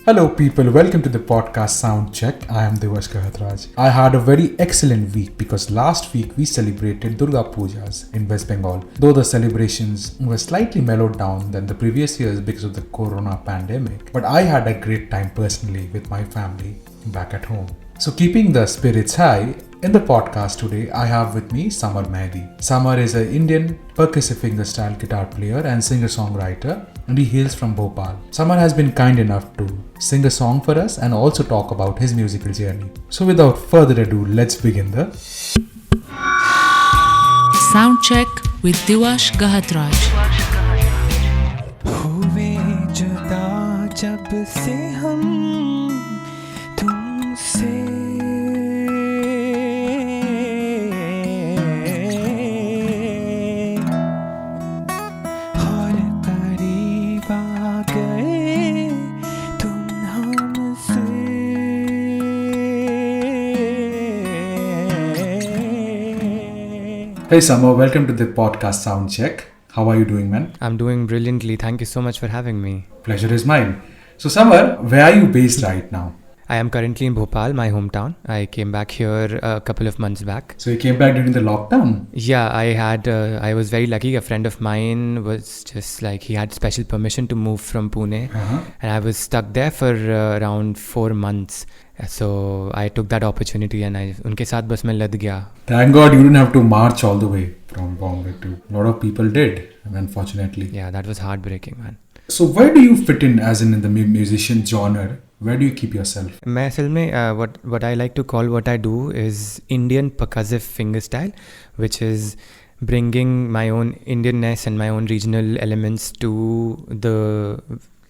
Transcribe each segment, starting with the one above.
Hello people, welcome to the podcast Sound Check. I am Diwash Gahatraj. I had a very excellent week because last week we celebrated Durga Pujas in West Bengal. Though the celebrations were slightly mellowed down than the previous years because of the corona pandemic. But I had a great time personally with my family back at home. So keeping the spirits high, in the podcast today, I have with me Samar Mehdi. Samar is an Indian percussive fingerstyle guitar player and singer-songwriter, and he hails from Bhopal. Samar has been kind enough to sing a song for us and also talk about his musical journey. So without further ado, let's begin the Sound Check with Diwash Gahatraj. हुए जुदा जब से हम तुमसे और करीब आ गए तुम हमसे. Hey Samar, welcome to the podcast Sound Check. How are you doing, man? I'm doing brilliantly. Thank you so much for having me. Pleasure is mine. So Samar, where are you based right now? I am currently in Bhopal, my hometown. I came back here a couple of months back. So you came back during the lockdown? Yeah, I was very lucky. A friend of mine was just like, he had special permission to move from Pune. And I was stuck there for around 4 months. So I took that opportunity and उनके साथ बस मैं लद गया. Thank God you didn't have to march all the way from Bombay to. A lot of people did, unfortunately. Yeah, that was heartbreaking, man. So where do you fit in as in the musician genre? Where do you keep yourself? मैं असल में what I like to call what I do is Indian percussive fingerstyle, which is bringing my own Indianness and my own regional elements to the,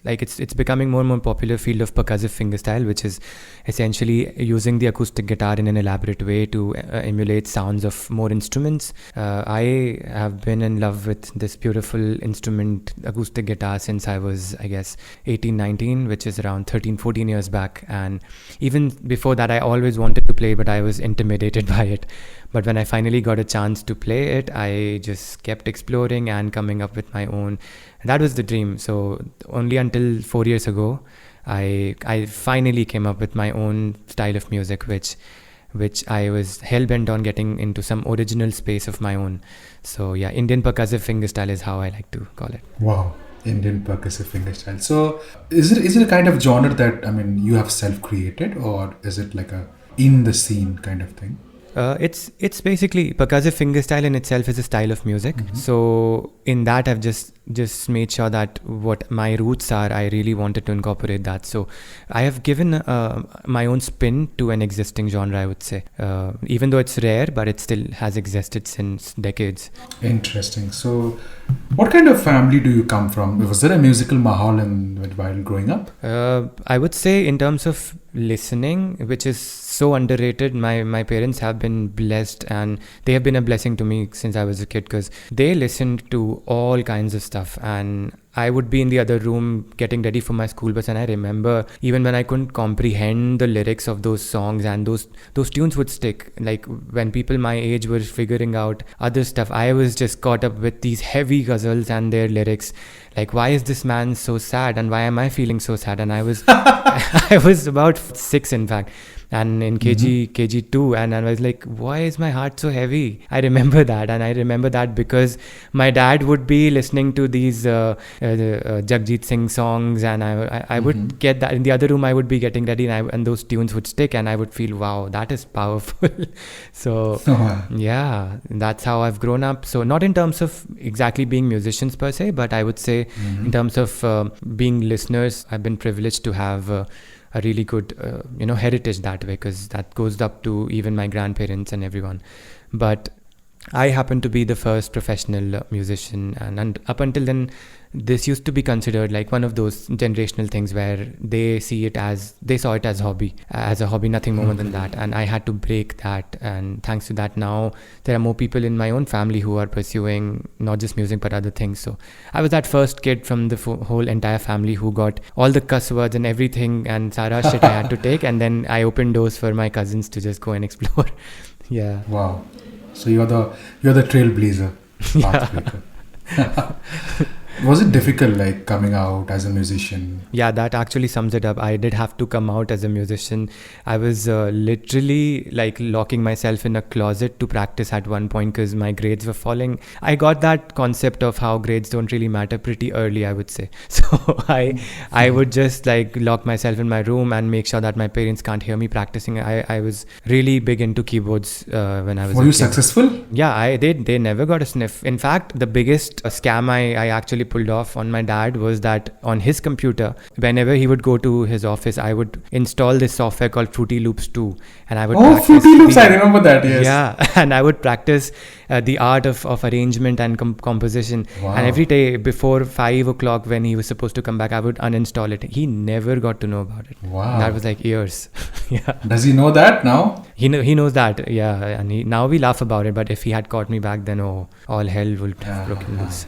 like it's becoming more and more popular field of percussive fingerstyle, which is essentially using the acoustic guitar in an elaborate way to emulate sounds of more instruments. I have been in love with this beautiful instrument, acoustic guitar, since I was, I guess, 18, 19, which is around 13, 14 years back. And even before that, I always wanted to play, but I was intimidated by it. But when I finally got a chance to play it, I just kept exploring and coming up with my own. That was the dream. So only until 4 years ago, I finally came up with my own style of music, which I was hell-bent on getting into some original space of my own. So yeah, Indian percussive fingerstyle is how I like to call it. Wow, Indian percussive fingerstyle. So is it a kind of genre that, I mean, you have self-created, or is it like a in the scene kind of thing? It's basically percussive fingerstyle in itself is a style of music. Mm-hmm. So in that I've just made sure that what my roots are, I really wanted to incorporate that. So I have given my own spin to an existing genre, I would say. Even though it's rare, but it still has existed since decades. Interesting. So what kind of family do you come from? Was there a musical mahal while growing up? I would say in terms of listening, which is so underrated, my parents have been blessed, and they have been a blessing to me since I was a kid, because they listened to all kinds of stuff. And I would be in the other room getting ready for my school bus, and I remember even when I couldn't comprehend the lyrics of those songs, and those tunes would stick. Like when people my age were figuring out other stuff, I was just caught up with these heavy ghazals and their lyrics. Like, why is this man so sad, and why am I feeling so sad? And I was I was about 6, in fact, and in KG2, and I was like, why is my heart so heavy? I remember that, and I remember that because my dad would be listening to these Jagjit Singh songs, and I would get that in the other room. I would be getting ready, and those tunes would stick, and I would feel, wow, that is powerful. So yeah, that's how I've grown up. So not in terms of exactly being musicians per se, but I would say in terms of being listeners, I've been privileged to have a really good heritage that way, because that goes up to even my grandparents and everyone. But I happen to be the first professional musician, and up until then, this used to be considered like one of those generational things where they saw it as a hobby, nothing more than that. And I had to break that, and thanks to that, now there are more people in my own family who are pursuing not just music but other things. So I was that first kid from the whole entire family who got all the cuss words and everything and Sara shit I had to take, and then I opened doors for my cousins to just go and explore. Yeah. Wow. So you're the trailblazer. Yeah. Was it difficult, like coming out as a musician? Yeah, that actually sums it up. I did have to come out as a musician. I was literally like locking myself in a closet to practice at one point because my grades were falling. I got that concept of how grades don't really matter pretty early, I would say. So I would just like lock myself in my room and make sure that my parents can't hear me practicing. I was really big into keyboards when I was Were a you kid. successful? Yeah, they never got a sniff. In fact, the biggest scam I actually pulled off on my dad was that on his computer, whenever he would go to his office, I would install this software called Fruity Loops 2, and I would Oh, practice Fruity Loops, the- I remember that, yes. Yeah, and I would practice the art of arrangement and composition. Wow. And every day before 5 o'clock when he was supposed to come back, I would uninstall it. He never got to know about it. Wow. That was like years. Yeah. Does he know that now? He knows that, yeah, and now we laugh about it. But if he had caught me back then, oh, all hell would have broken loose.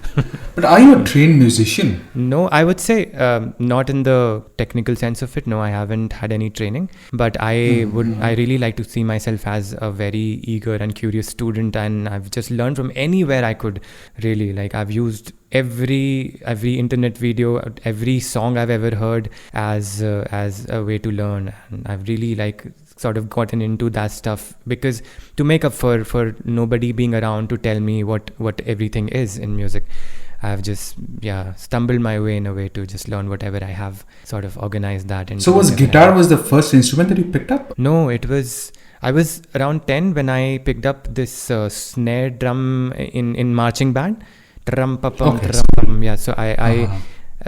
But are you a trained musician? No, I would say not in the technical sense of it. No, I haven't had any training. But I really like to see myself as a very eager and curious student, and I've just learned from anywhere I could. Really, like I've used every internet video, every song I've ever heard as a way to learn, and I've really like sort of gotten into that stuff because to make up for nobody being around to tell me what everything is in music, I've just stumbled my way in a way to just learn whatever I have, sort of organized that. So was guitar was the first instrument that you picked up? No, I was around 10 when I picked up this snare drum in marching band. Drum pa pum, Okay. drum pum. Yeah, so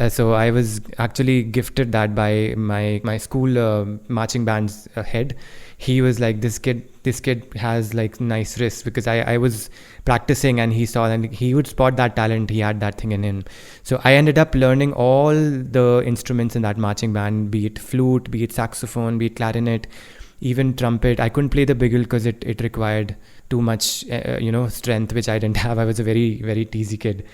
so I was actually gifted that by my school marching band's head. He was like, this kid has like nice wrists, because I was practicing and he saw, and he would spot that talent. He had that thing in him. So I ended up learning all the instruments in that marching band, be it flute, be it saxophone, be it clarinet, even trumpet. I couldn't play the bugle because it required too much strength, which I didn't have. I was a very, very teasy kid.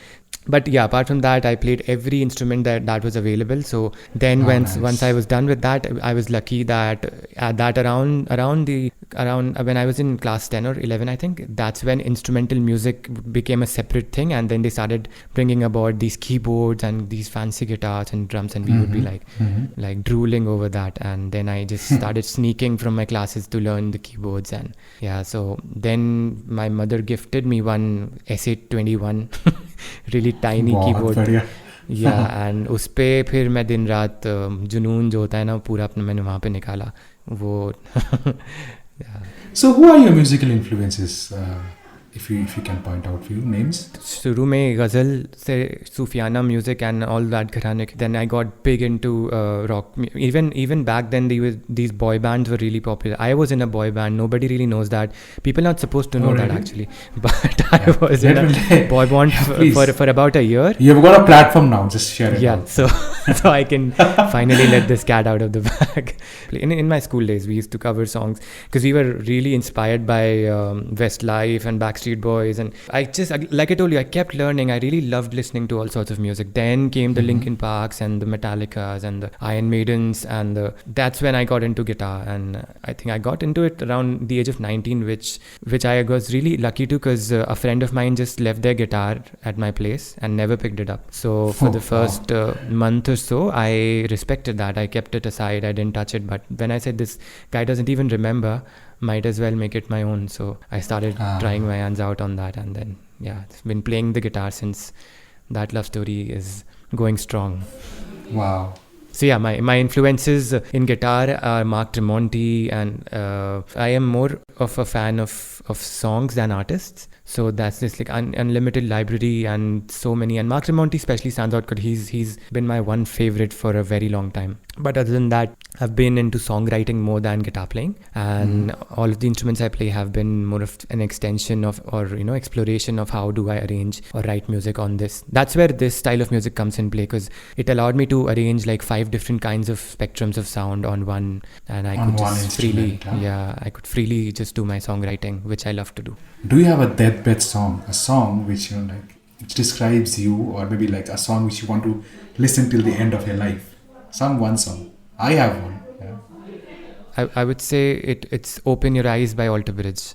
But yeah, apart from that, I played every instrument that was available. So then once I was done with that, I was lucky that around when I was in class 10 or 11, I think, that's when instrumental music became a separate thing. And then they started bringing about these keyboards and these fancy guitars and drums, and we would be like drooling over that. And then I just started sneaking from my classes to learn the keyboards. And yeah, so then my mother gifted me one S821 really tiny बहुत keyboard. बढ़िया. And उस पे फिर मैं दिन रात जुनून जो होता है ना, पूरा अपना मैंने वहाँ पे निकाला वो. So who are your musical influences? If you can point out few names. शुरू में गज़ल से सूफियाना म्यूजिक एंड ऑल दैट घराने. Then I got big into rock. Even back then these boy bands were really popular. I was in a boy band. Nobody really knows that. People not supposed to know that actually. But I was in a boy band for about a year. You've got a platform now. Just share it. Yeah, so I can finally let this cat out of the bag. In my school days, we used to cover songs because we were really inspired by Westlife and Backstreet Boys, and I just, like I told you, I kept learning. I really loved listening to all sorts of music. Then came the Linkin Parks and the Metallicas and the Iron Maidens, and that's when I got into guitar. And I think I got into it around the age of 19, which I was really lucky to, because a friend of mine just left their guitar at my place and never picked it up. So for the first month or so, I respected that. I kept it aside. I didn't touch it. But when I said this guy doesn't even remember, might as well make it my own. So I started trying my hands out on that, and then I've been playing the guitar since. That love story is going strong. Wow. So yeah, my influences in guitar are Mark Tremonti, and I am more of a fan of songs than artists. So that's just like unlimited library and so many. And Mark Tremonti especially stands out because he's been my one favorite for a very long time. But other than that, I've been into songwriting more than guitar playing, and all of the instruments I play have been more of an extension of, or exploration of how do I arrange or write music on this. That's where this style of music comes in play, because it allowed me to arrange like 5 different kinds of spectrums of sound on one, and I could just freely just do my songwriting, which I love to do. Do you have a deathbed song, a song which which describes you, or maybe like a song which you want to listen till the end of your life? One song. I have one. Yeah. I would say it's Open Your Eyes by Alter Bridge.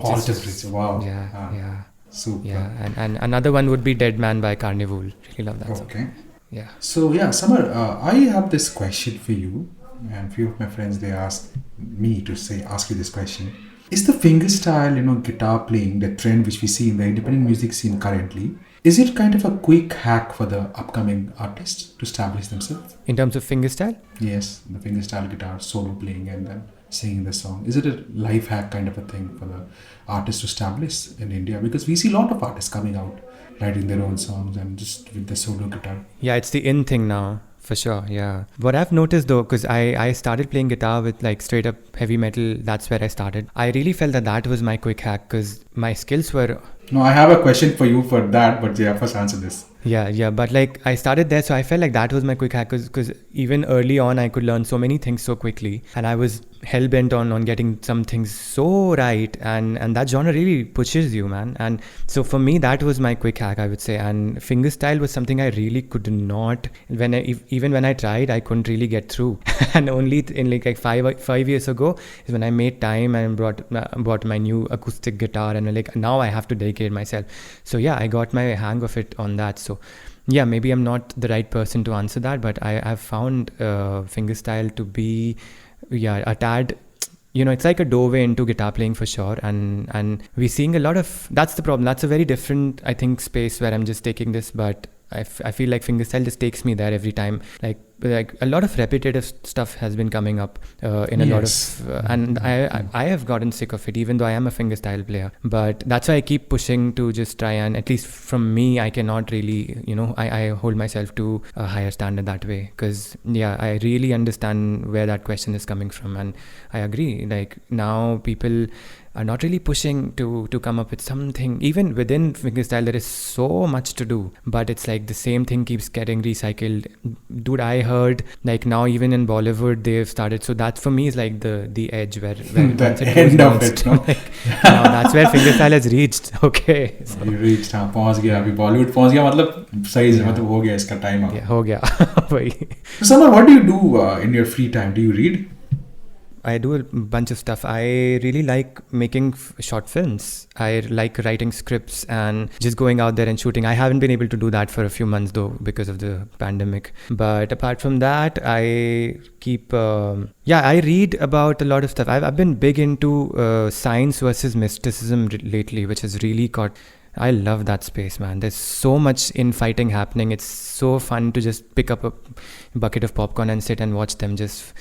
Alter Bridge. Wow. Yeah. Super. Yeah, and another one would be Dead Man by Carnival. Really love that song. Okay. Yeah. So yeah, Samar, I have this question for you, and few of my friends they asked me to ask you this question. Is the fingerstyle, guitar playing, the trend which we see in the independent music scene currently, is it kind of a quick hack for the upcoming artists to establish themselves? In terms of fingerstyle? Yes, the fingerstyle guitar solo playing and then singing the song. Is it a life hack kind of a thing for the artists to establish in India? Because we see a lot of artists coming out, writing their own songs and just with the solo guitar. Yeah, it's the in thing now. For sure, yeah. What I've noticed though, because I started playing guitar with like straight up heavy metal, that's where I started. I really felt that was my quick hack because my skills were... No, I have a question for you for that, but yeah, first answer this. Yeah, but like I started there, so I felt like that was my quick hack because even early on I could learn so many things so quickly, and I was hell-bent on getting some things so right, and that genre really pushes you, man. And so for me that was my quick hack, I would say. And fingerstyle was something I really could not, even when I tried, I couldn't really get through. And only in like 5 years ago is when I made time and bought my new acoustic guitar, and like now I have to dedicate myself. So yeah, I got my hang of it on that. So yeah, maybe I'm not the right person to answer that, but I've found fingerstyle to be a tad, it's like a doorway into guitar playing for sure. And we're seeing a lot of, that's the problem. That's a very different, I think, space where I'm just taking this, but I feel like fingerstyle just takes me there every time. Like a lot of repetitive stuff has been coming up in a lot of, and I have gotten sick of it, even though I am a fingerstyle player. But that's why I keep pushing to just try, and at least from me, I cannot really, I hold myself to a higher standard that way. Because yeah, I really understand where that question is coming from, and I agree. Like now people are not really pushing to come up with something. Even within fingerstyle, there is so much to do, but it's like the same thing keeps getting recycled. Dude, I heard like now even in Bollywood they've started. So that for me is like the edge where the end of it. No? Like, now that's where fingerstyle has reached. Okay. So, you reached, पहुंच गया अभी बॉलीवुड पहुंच गया मतलब सही है मतलब हो गया इसका टाइम अब. Yeah, हो गया वही. So Samar, what do you do in your free time? Do you read? I do a bunch of stuff. I really like making short films. I like writing scripts and just going out there and shooting. I haven't been able to do that for a few months though because of the pandemic. But apart from that, I keep... I read about a lot of stuff. I've been big into science versus mysticism lately, which has really caught... I love that space, man. There's so much infighting happening. It's so fun to just pick up a bucket of popcorn and sit and watch them just,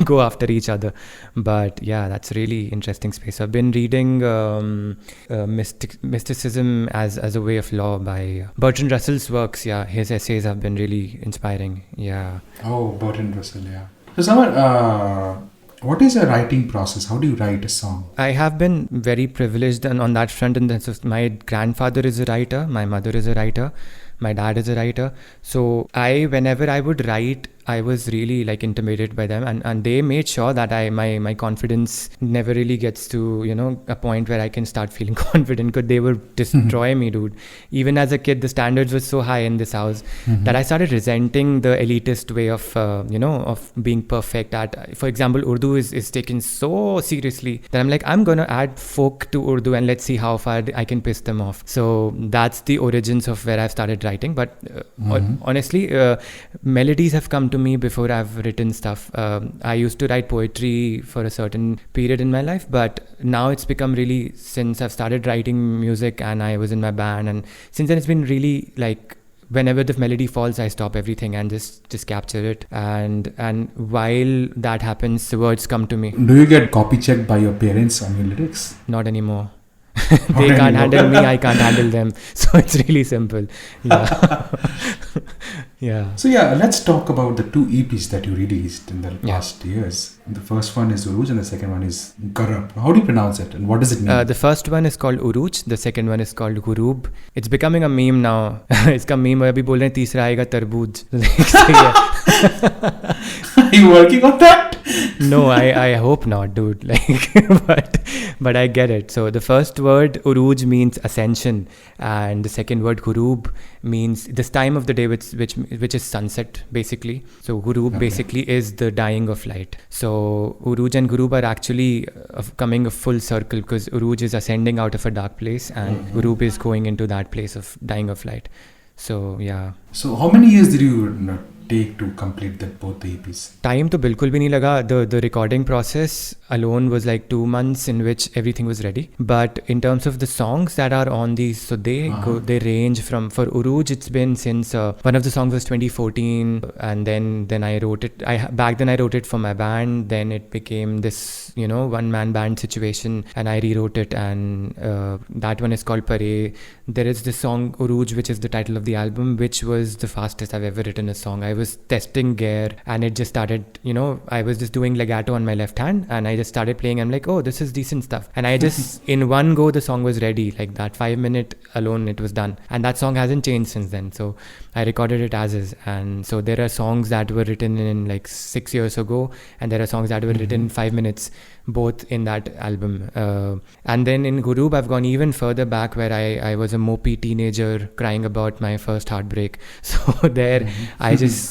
go after each other. But yeah, that's really interesting space. I've been reading mysticism as a way of law by Bertrand Russell's works. Yeah, his essays have been really inspiring. Yeah. Oh, Bertrand Russell, yeah. So Samar, what is a writing process? How do you write a song? I have been very privileged on that front in the sense of my grandfather is a writer, my mother is a writer, my dad is a writer. So whenever I would write, I was really like intimidated by them, and they made sure that my confidence never really gets to a point where I can start feeling confident, because they would destroy me, dude. Even as a kid, the standards were so high in this house that I started resenting the elitist way of of being perfect at. For example, Urdu is taken so seriously that I'm like, I'm gonna add folk to Urdu and let's see how far I can piss them off. So that's the origins of where I've started writing. But honestly, melodies have come to me before I've written stuff. I used to write poetry for a certain period in my life, but now it's become really, since I've started writing music and I was in my band, and since then it's been really like whenever the melody falls, I stop everything and just capture it, and while that happens, the words come to me. Do you get copy checked by your parents on your lyrics? Not anymore. They can't handle me, I can't handle them. So it's really simple. Yeah. Yeah. So yeah, let's talk about the 2 EPs that you released in the past years. The first one is Uruj and the second one is Garab. How do you pronounce it and what does it mean? The first one is called Uruj. The second one is called Gurub. It's becoming a meme now. Iska meme abhi bol rahe hain, तीसरा आएगा तरबूज. Are you working on that? No, I hope not, dude. Like, but I get it. So the first word uruj means ascension, and the second word ghurub means this time of the day, which is sunset basically. So ghurub basically is the dying of light. So uruj and ghurub are actually coming a full circle, because uruj is ascending out of a dark place, and ghurub is going into that place of dying of light. So yeah. So how many years did you take to complete both the EPs? Time to bilkul bhi nahi laga. The recording process alone was like 2 months, in which everything was ready. But in terms of the songs that are on these, so they range from, for Uruj it's been since one of the songs was 2014, and then I wrote it. Back then I wrote it for my band. Then it became this one man band situation, and I rewrote it, and that one is called Pare. There is this song Uruj, which is the title of the album, which was the fastest I've ever written a song. I was testing gear, and it just started, I was just doing legato on my left hand, and I just started playing. I'm like, oh, this is decent stuff. And I just, in one go, the song was ready. Like that 5 minute alone, it was done. And that song hasn't changed since then. So I recorded it as is. And so there are songs that were written in like 6 years ago, and there are songs that were written in 5 minutes, both in that album. And then in Ghurub, I've gone even further back, where I was a mopey teenager crying about my first heartbreak. So there, I just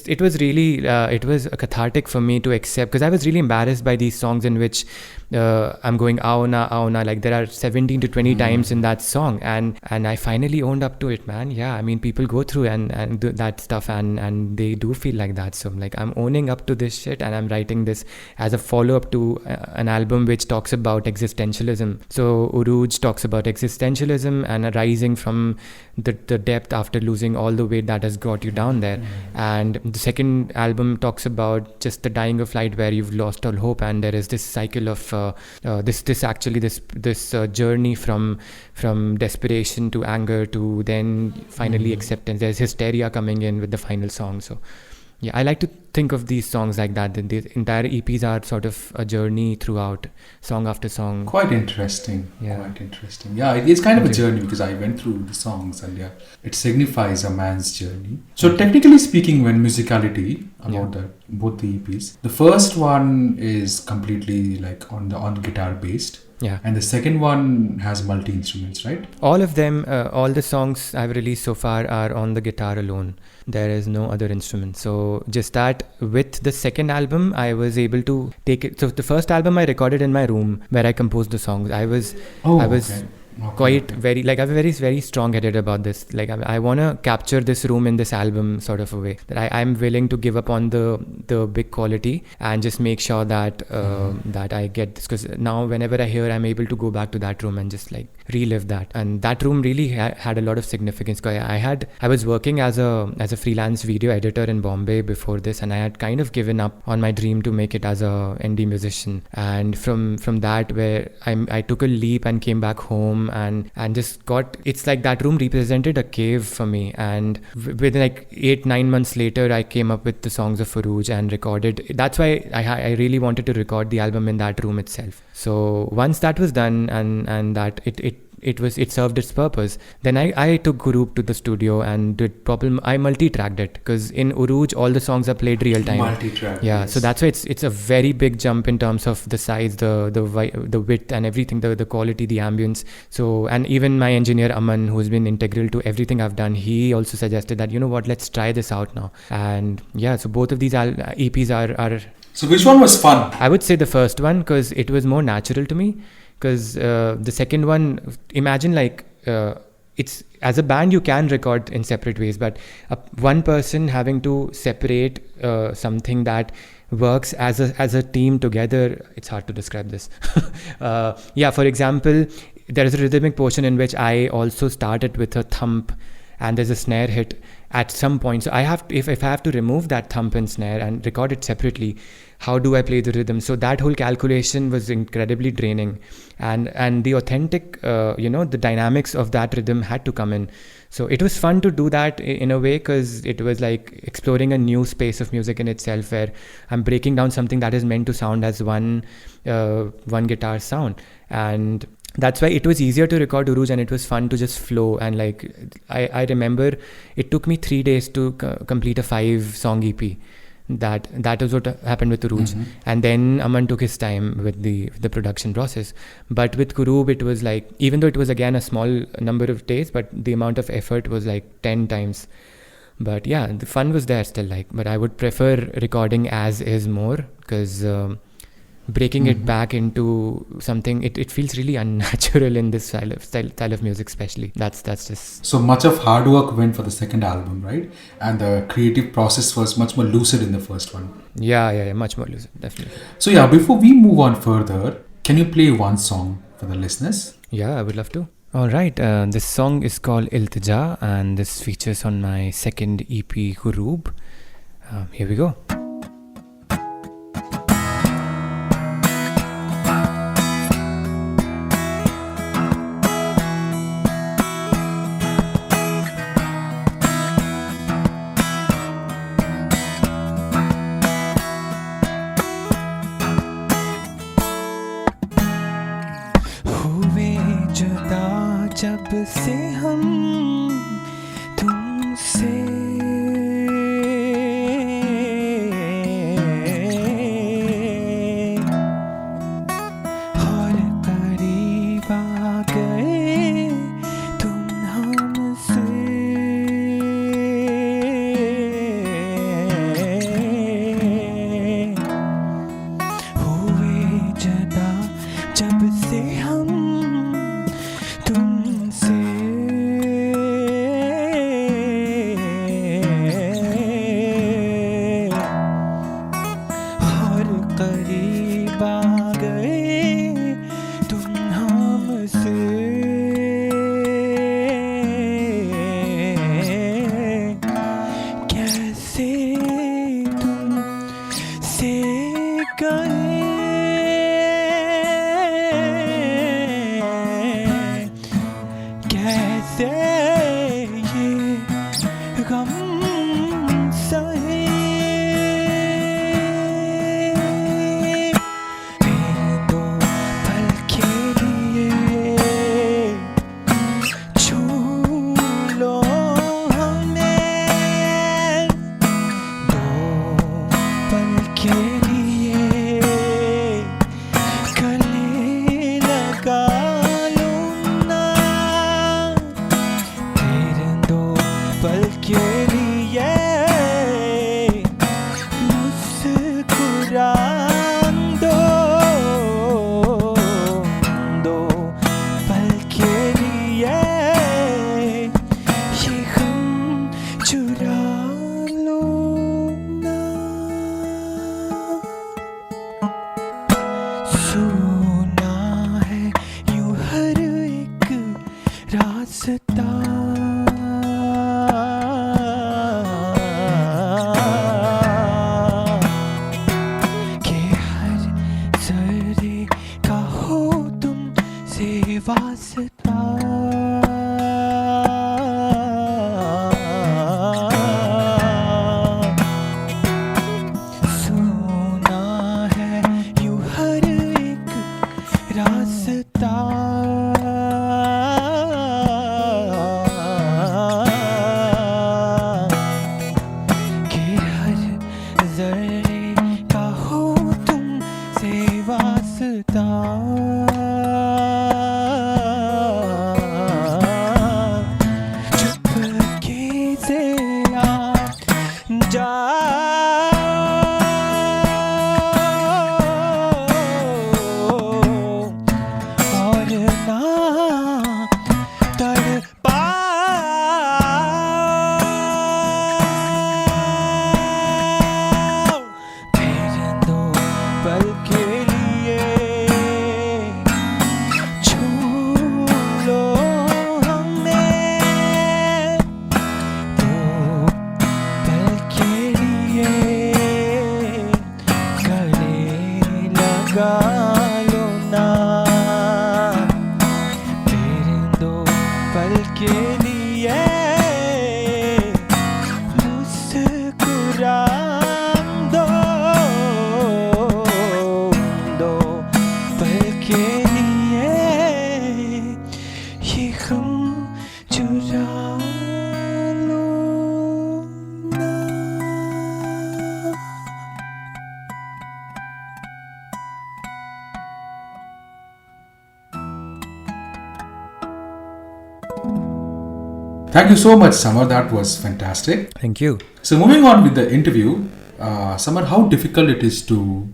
it was really it was cathartic for me to accept, because I was really embarrassed by these songs in which I'm going auna, like there are 17 to 20 times in that song, and I finally owned up to it, man. Yeah, I mean, people go through and do that stuff, and they do feel like that. So like, I'm owning up to this shit, and I'm writing this as a follow-up to an album which talks about existentialism. So Uruj talks about existentialism and rising from the depth after losing all the weight that has got you down there. And the second album talks about just the dying of light, where you've lost all hope, and there is this cycle of this journey from desperation to anger to then finally acceptance. There's hysteria coming in with the final song. So yeah, I like to think of these songs like that. The entire EPs are sort of a journey throughout, song after song. Quite interesting. Yeah. Quite interesting. Yeah, it's kind of a journey, because I went through the songs, and yeah, it signifies a man's journey. So technically speaking, when musicality about both the EPs, the first one is completely like on guitar based. Yeah. And the second one has multi-instruments, right? All of them, all the songs I've released so far are on the guitar alone. There is no other instrument. So just that, with the second album, I was able to take it. So the first album I recorded in my room, where I composed the songs. I was very, like, I'm very, very strong-headed about this. Like, I want to capture this room in this album sort of a way, that I'm willing to give up on the big quality and just make sure that that I get this, because now whenever I hear, I'm able to go back to that room and just like relive that. And that room really had a lot of significance. I was working as a freelance video editor in Bombay before this, and I had kind of given up on my dream to make it as a indie musician. And from that, where I took a leap and came back home, and just it's like that room represented a cave for me. And within like 8-9 months later, I came up with the songs of Farooj and recorded. That's why I really wanted to record the album in that room itself. So once that was done, and that it served its purpose, then I took Guru to the studio and I multi-tracked it, because in Uruj all the songs are played real time. Multi-track. Yeah, Yes. so that's why it's a very big jump in terms of the size, the width and everything, the quality, the ambience. So, and even my engineer Aman, who's been integral to everything I've done, he also suggested that, you know what, let's try this out now. And yeah, so both of these EPs are. So which one was fun? I would say the first one, because it was more natural to me. Because the second one, imagine like it's, as a band you can record in separate ways, but one person having to separate something that works as a team together, it's hard to describe this. For example, there is a rhythmic portion in which I also started with a thump, and there's a snare hit at some point. So I have to, if I have to remove that thump and snare and record it separately, how do I play the rhythm? So that whole calculation was incredibly draining, and the authentic, the dynamics of that rhythm had to come in. So it was fun to do that in a way, because it was like exploring a new space of music in itself, where I'm breaking down something that is meant to sound as one guitar sound. And that's why it was easier to record Uruj, and it was fun to just flow. And like, I remember it took me 3 days to complete a 5-song EP. That was what happened with Uruj. And then Aman took his time with the production process. But with Kurub, it was like, even though it was again a small number of days, but the amount of effort was like 10 times. But yeah, the fun was there still. Like, but I would prefer recording as is more, because breaking it back into something, it feels really unnatural in this style of music, especially. That's just... So much of hard work went for the second album, right? And the creative process was much more lucid in the first one. Yeah, much more lucid, definitely. So yeah, before we move on further, can you play one song for the listeners? Yeah, I would love to. All right, this song is called Iltiza, and this features on my second EP, Kurub. Here we go. जब से हम तुमसे और करीब आ गए तुम हमसे हुए जुदा जब से हम Thank you so much, Samar. That was fantastic. Thank you. So moving on with the interview, Samar, how difficult it is to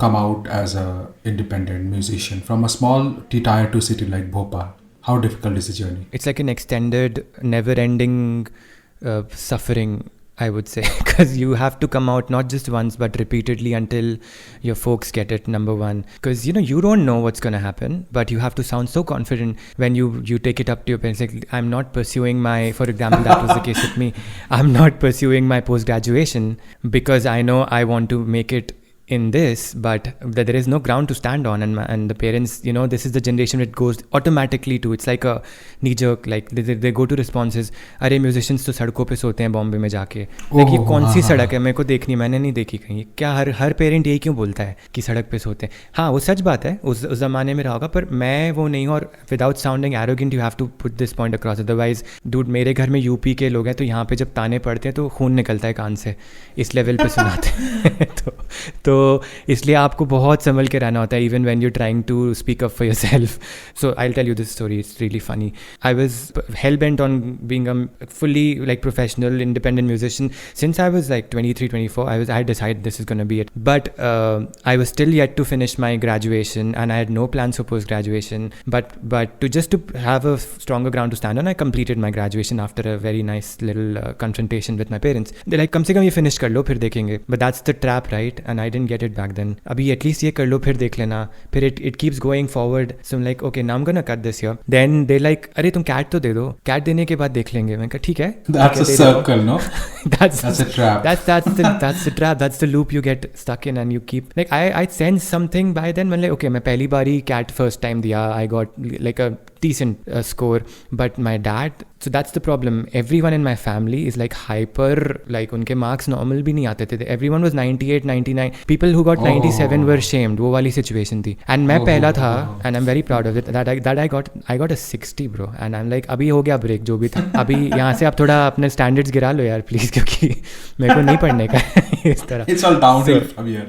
come out as a independent musician from a small tier 2 city like Bhopal. How difficult is the journey? It's like an extended, never-ending suffering, I would say, because you have to come out not just once but repeatedly until your folks get it, number one. Because you don't know what's going to happen, but you have to sound so confident when you take it up to your parents. Like, I'm not pursuing my, for example, that was the case with me. I'm not pursuing my post-graduation because I know I want to make it in this, but that there is no ground to stand on, and the parents, this is the generation it goes automatically to. It's like a knee jerk, like they go to responses. अरे musicians तो सड़कों पे सोते हैं बॉम्बे में जाके, like ये कौन सी सड़क है, मेरे को देखनी, मैंने नहीं देखी कहीं. क्या हर पेरेंट यही क्यों बोलता है कि सड़क पे सोते हैं? हाँ, वो सच बात है, उस ज़माने में रहा होगा, पर मैं वो नहीं. और without sounding arrogant you have to put this point across. Otherwise dude, मेरे घर में यूपी के लोग हैं, तो यहाँ पे जब ताने पड़ते हैं तो खून निकलता है कान से, इस लेवल पे सुनाते हैं. तो इसलिए आपको बहुत संभल के रहना होता है, even when you trying to speak up for yourself. So I will tell you this story, it's really funny. I was hell bent on being a fully like professional independent musician since I was like 23-24. I decided this is going to be it, but I was still yet to finish my graduation and I had no plans for post graduation, but to have a stronger ground to stand on, I completed my graduation after a very nice little confrontation with my parents. They're like, कम से कम ये finish कर लो फिर देखेंगे. But that's the trap, right? And I didn't get it back then. अभी at least ये कर लो फिर देख लेना. फिर it keeps going forward. So I'm like, okay, now I'm gonna cut this here. Then they like, अरे तुम cat तो दे दो, cat देने के बाद देख लेंगे. मैंने कहा ठीक है. That's a circle, no? That's a trap. That's the trap. That's the loop you get stuck in, and you keep like I sensed something by then. मैं like, okay, मैं पहली बारी cat first time दिया, I got like a decent score, but my dad, so that's the problem. Everyone in my family is like hyper, like उनके marks normal भी नहीं आते थे. Everyone was 98, 99. People who got 97 were shamed. वो वाली situation थी. And मैं पहला था, and I'm very proud of it. That I got a 60, bro. And I'm like, अभी हो गया break जो भी था. अभी यहाँ से आप थोड़ा अपने standards गिरा लो यार, please, क्योंकि मेरे को नहीं पढ़ने का इस तरह. It's all downhill from here.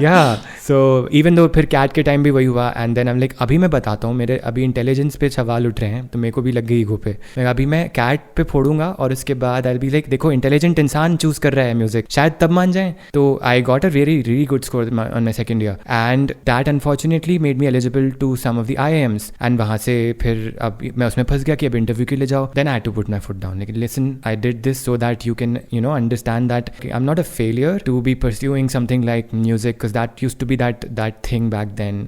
Yeah. So even though फिर CAT के time भी वही हुआ, and then I'm like, अभी मैं बताता हूँ, मेरे अभी intelligence पे सवाल उठ रहे हैं, तो मेरे को भी लग गई ईगो पे. अभी मैं कैट पे फोड़ूंगा और उसके बाद आई बी लाइक, देखो इंटेलिजेंट इंसान चूज कर रहा है म्यूजिक, शायद तब मान जाए. तो I got a really good score on my second year, and that unfortunately made me eligible to some of the IIMs. And वहाँ से फिर अब मैं उसमें फंस गया कि अब इंटरव्यू के लिए जाओ. Then I had to put my foot down. लेकिन listen, I did this so that you can understand that I am not a failure to be pursuing something like music, because that used to be that thing back then.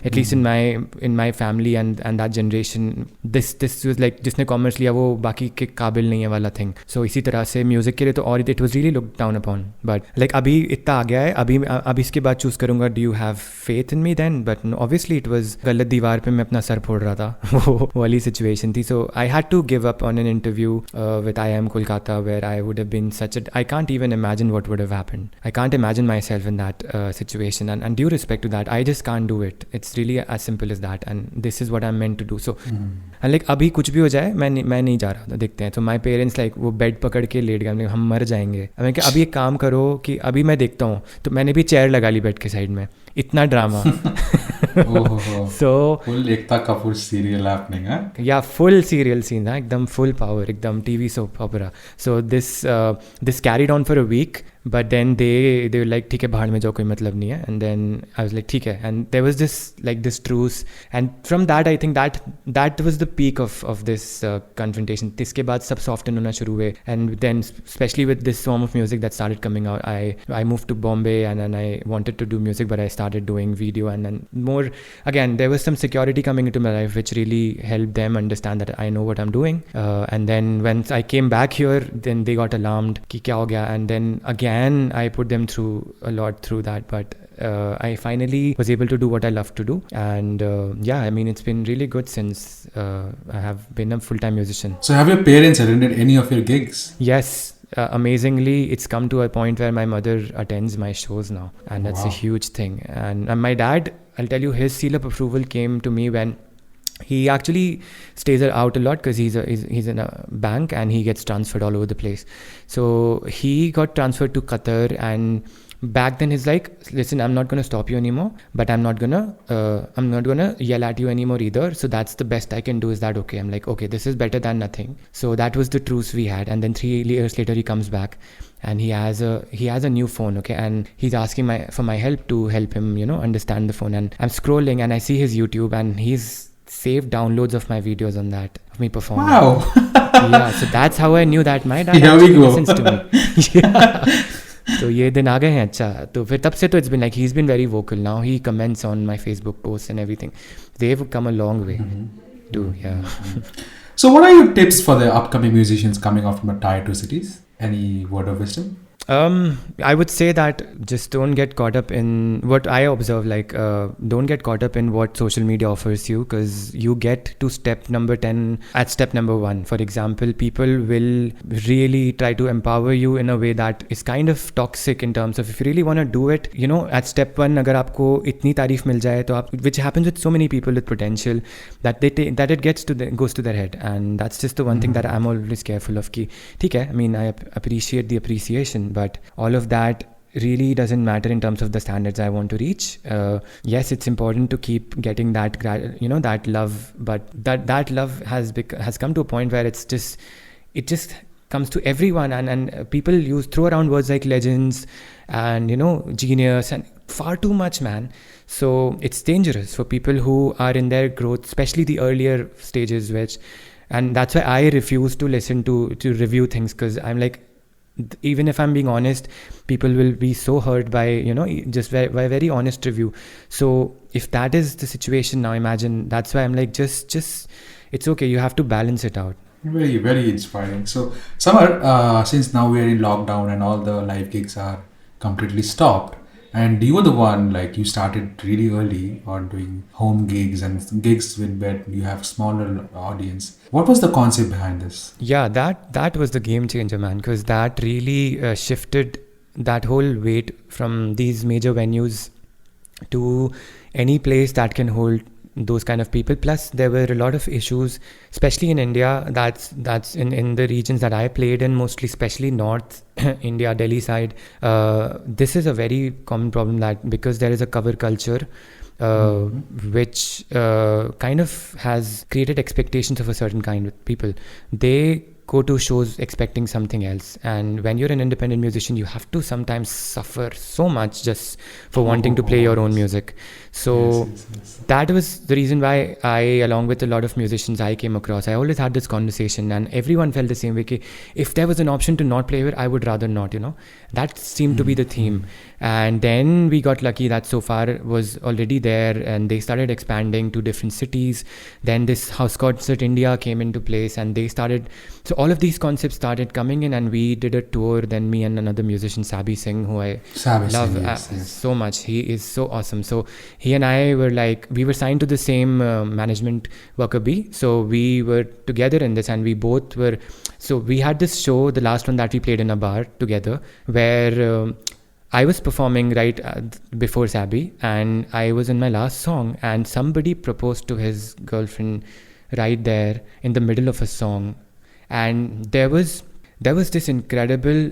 At least in my family and that generation, this was like, जिसने commerce लिया वो बाकी के काबिल नहीं है वाला thing. सो इसी तरह से म्यूजिक के लिए तो और it was really look down upon. But like अभी इतना आ गया है, अभी इसके बाद चूज करूंगा, do you have faith in me then? But obviously it was गलत दीवार पे मैं अपना सर फोड़ रहा था. वो वाली सिचुएशन थी. So I had to give up on an interview with IIM Kolkata, where I would have been such I can't even imagine what would have happened. I can't imagine myself in that situation, and due respect to that, I just can't do it. It's really as simple as that, and this is what I'm meant to do. So and like अभी कुछ भी हो जाए, मैं नहीं जा रहा था, देखते हैं. तो my parents like वो बेड पकड़ के लेट गए, हम मर जाएंगे. मैं क्या, अभी एक काम करो कि अभी मैं देखता हूँ. तो मैंने भी चेयर लगा ली बेड के साइड में. इतना drama. So full Ekta Kapoor serial happening, huh? Yeah, full serial scene, एकदम full power, एकदम TV soap opera. So this carried on for a week. But then they were like, ठीक है, बाहर में जाओ, कोई मतलब नहीं है. And then I was like, ठीक है. And there was this truce. And from that, I think that was the peak of this confrontation. इसके बाद सब soften होना शुरू हुए. And then especially with this form of music that started coming out, I moved to Bombay, and then I wanted to do music, but I started doing video. And then more, again, there was some security coming into my life, which really helped them understand that I know what I'm doing. And then when I came back here, then they got alarmed कि क्या हो गया. And then again, I put them through a lot through that, but I finally was able to do what I love to do. And yeah, I mean, it's been really good since I have been a full-time musician. So have your parents attended any of your gigs? Yes. Amazingly, it's come to a point where my mother attends my shows now, and that's a huge thing. And my dad, I'll tell you, his seal of approval came to me when he actually stays out a lot, because he's in a bank and he gets transferred all over the place. So he got transferred to Qatar, and back then he's like, listen, I'm not going to stop you anymore, but I'm not gonna yell at you anymore either. So that's the best I can do. Is that okay? I'm like, okay, this is better than nothing. So that was the truce we had. And then 3 years later he comes back and he has a new phone, okay, and he's asking for my help to help him, understand the phone. And I'm scrolling and I see his YouTube and he's saved downloads of my videos on that, of me performing. Wow. Yeah, so that's how I knew that my dad Here we actually go. listens to me. Yeah. तो ये दिन आ गए हैं. अच्छा, तो फिर तब से तो it's been like he's been very vocal. Now he comments on my Facebook posts and everything. They've come a long way too. Yeah. So what are your tips for the upcoming musicians coming out from the tier 2 cities? Any word of wisdom? I would say that just don't get caught up in what I observe, like don't get caught up in what social media offers you, because you get to step number 10 at step number 1. For example, people will really try to empower you in a way that is kind of toxic in terms of if you really want to do it, at step 1 agar aapko itni tareef mil jaye to which happens with so many people with potential that it goes to their head. And that's just the one thing that I'm always careful of ki, theek hai, I mean, I appreciate the appreciation, but all of that really doesn't matter in terms of the standards I want to reach. Yes, it's important to keep getting that that love, but that love has come to a point where it just comes to everyone, and people throw around words like legends and genius and far too much, man. So it's dangerous for people who are in their growth, especially the earlier stages, and that's why I refuse to listen to review things, because I'm like, even if I'm being honest, people will be so hurt by just by very honest review. So if that is the situation now, imagine. That's why I'm like, just it's okay, you have to balance it out. Very, very inspiring. So Samar, since now we are in lockdown and all the live gigs are completely stopped, and you were the one, like, you started really early on doing home gigs and gigs where you have smaller audience. What was the concept behind this? Yeah, that was the game changer, man, because that really shifted that whole weight from these major venues to any place that can hold those kind of people. Plus there were a lot of issues, especially in India, that's in the regions that I played in, mostly, especially North India, Delhi side. This is a very common problem, that because there is a cover culture which kind of has created expectations of a certain kind of people. They go to shows expecting something else, and when you're an independent musician, you have to sometimes suffer so much just for wanting to play your own music. So yes. That was the reason why I, along with a lot of musicians I came across, I always had this conversation, and everyone felt the same way. If there was an option to not play here, I would rather not, that seemed to be the theme. And then we got lucky that so far was already there, and they started expanding to different cities. Then this House Concert India came into place, and they started, so all of these concepts started coming in, and we did a tour. Then me and another musician, Sabi Singh, who I love so much. He is so awesome. So he and I were like, we were signed to the same management, Worker B. So we were together in this, and we both were, so we had this show, the last one that we played in a bar together, where I was performing right before Sabi, and I was in my last song, and somebody proposed to his girlfriend right there in the middle of a song. And there was this incredible,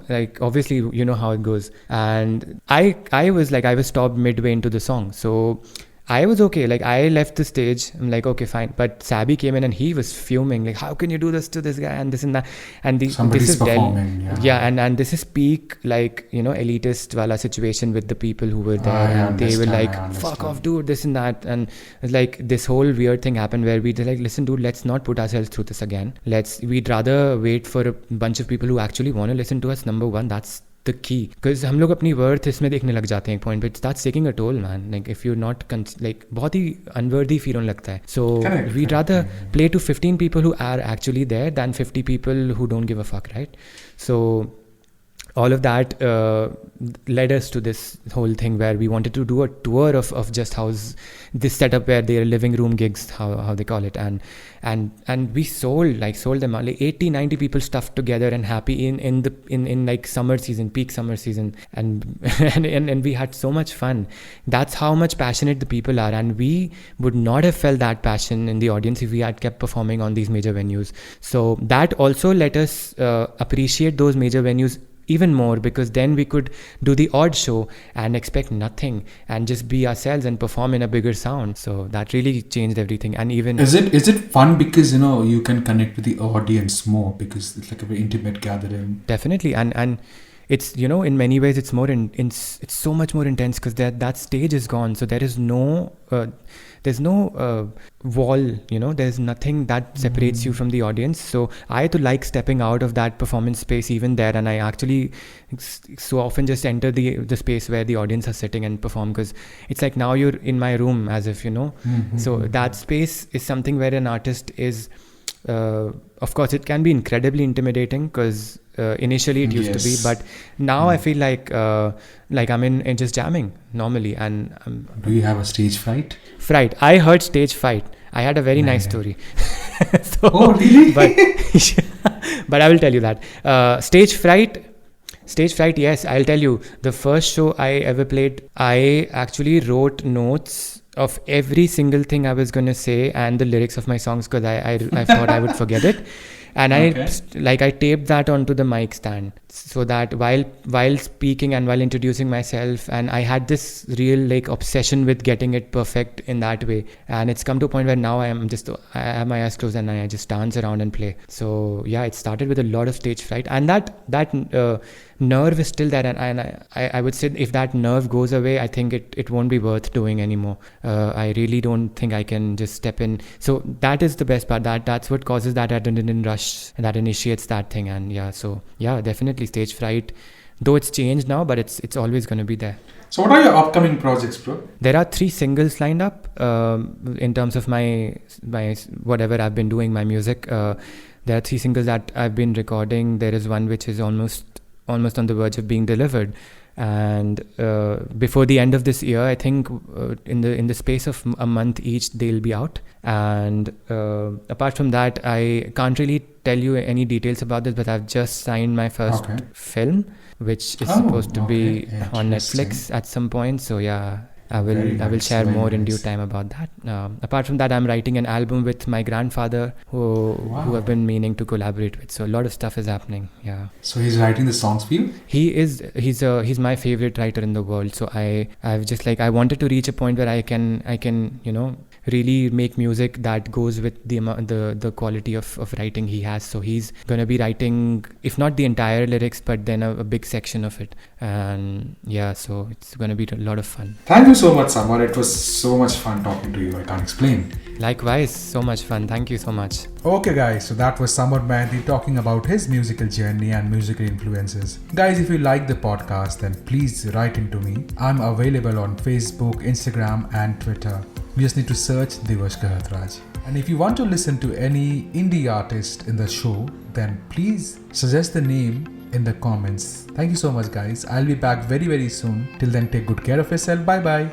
like, obviously, how it goes. And I was stopped midway into the song. So I was okay. Like, I left the stage. I'm like, okay, fine. But Sabi came in and he was fuming. Like, how can you do this to this guy and this and that? And this is performing. And this is peak, like, elitist wala situation with the people who were there. And they were like, fuck off, dude, this and that. And like, this whole weird thing happened where we were like, listen, dude, let's not put ourselves through this again. We'd rather wait for a bunch of people who actually want to listen to us. Number one, that's the key, because हम लोग अपनी worth इसमें देखने लग जाते हैं एक point, but it starts taking a toll, man. Like, if you're not like, बहुत ही unworthy feel होने लगता है. So we'd rather play to 15 people who are actually there than 50 people who don't give a fuck, right? So all of that led us to this whole thing where we wanted to do a tour of just how's this setup where they're living room gigs, how they call it, and we sold them out, like 80-90 people stuffed together and happy in like summer season, peak summer season, and we had so much fun. That's how much passionate the people are, and we would not have felt that passion in the audience if we had kept performing on these major venues. So that also let us appreciate those major venues even more, because then we could do the odd show and expect nothing and just be ourselves and perform in a bigger sound. So that really changed everything. And even Is it fun because you can connect with the audience more because it's like a very intimate gathering? definitely, and it's in many ways it's more it's so much more intense because that stage is gone, so there's no wall, there's nothing that separates you from the audience. So I had to like stepping out of that performance space even there, and I actually so often just enter the space where the audience are sitting and perform, because it's like now you're in my room, as if so that space is something where an artist is of course it can be incredibly intimidating, because initially it used to be, but now I feel like I'm in just jamming normally. And do you have a stage fright? I heard stage fright. I had a very nice story. Oh really? But I will tell you that stage fright, yes, I'll tell you. The first show I ever played, I actually wrote notes of every single thing I was going to say and the lyrics of my songs, because I thought I would forget it. And I taped that onto the mic stand, so that while speaking and while introducing myself, and I had this real obsession with getting it perfect in that way. And it's come to a point where now I have my eyes closed and I just dance around and play. So yeah, it started with a lot of stage fright, and that nerve is still there. And I would say if that nerve goes away, I think it won't be worth doing anymore. I really don't think I can just step in. So that is the best part. That's what causes that adrenaline rush, and that initiates that thing. And definitely stage fright, though it's changed now, but it's always going to be there. So what are your upcoming projects, bro? There are 3 singles lined up in terms of my whatever I've been doing, my music. There are 3 singles that I've been recording. There is one which is almost on the verge of being delivered, and before the end of this year, I think in the space of a month each, they'll be out. And apart from that, I can't really tell you any details about this, but I've just signed my first film, which is supposed to be on Netflix at some point. So yeah, I will share more in due time about that. Apart from that, I'm writing an album with my grandfather who I've been meaning to collaborate with. So a lot of stuff is happening. Yeah. So he's writing the songs for you? He's my favorite writer in the world. So I've just I wanted to reach a point where I can really make music that goes with the quality of writing he has. So he's going to be writing, if not the entire lyrics, but then a big section of it. And yeah, so it's going to be a lot of fun. Thank you so much, Samar. It was so much fun talking to you. I can't explain. Likewise, so much fun. Thank you so much. Okay guys, so that was Samar Mehdi talking about his musical journey and musical influences. Guys, if you like the podcast, then please write into me. I'm available on Facebook, Instagram and Twitter. You just need to search Diwash Gahatraj. And if you want to listen to any indie artist in the show, then please suggest the name in the comments. Thank you so much guys. I'll be back very very soon. Till then, take good care of yourself. Bye bye.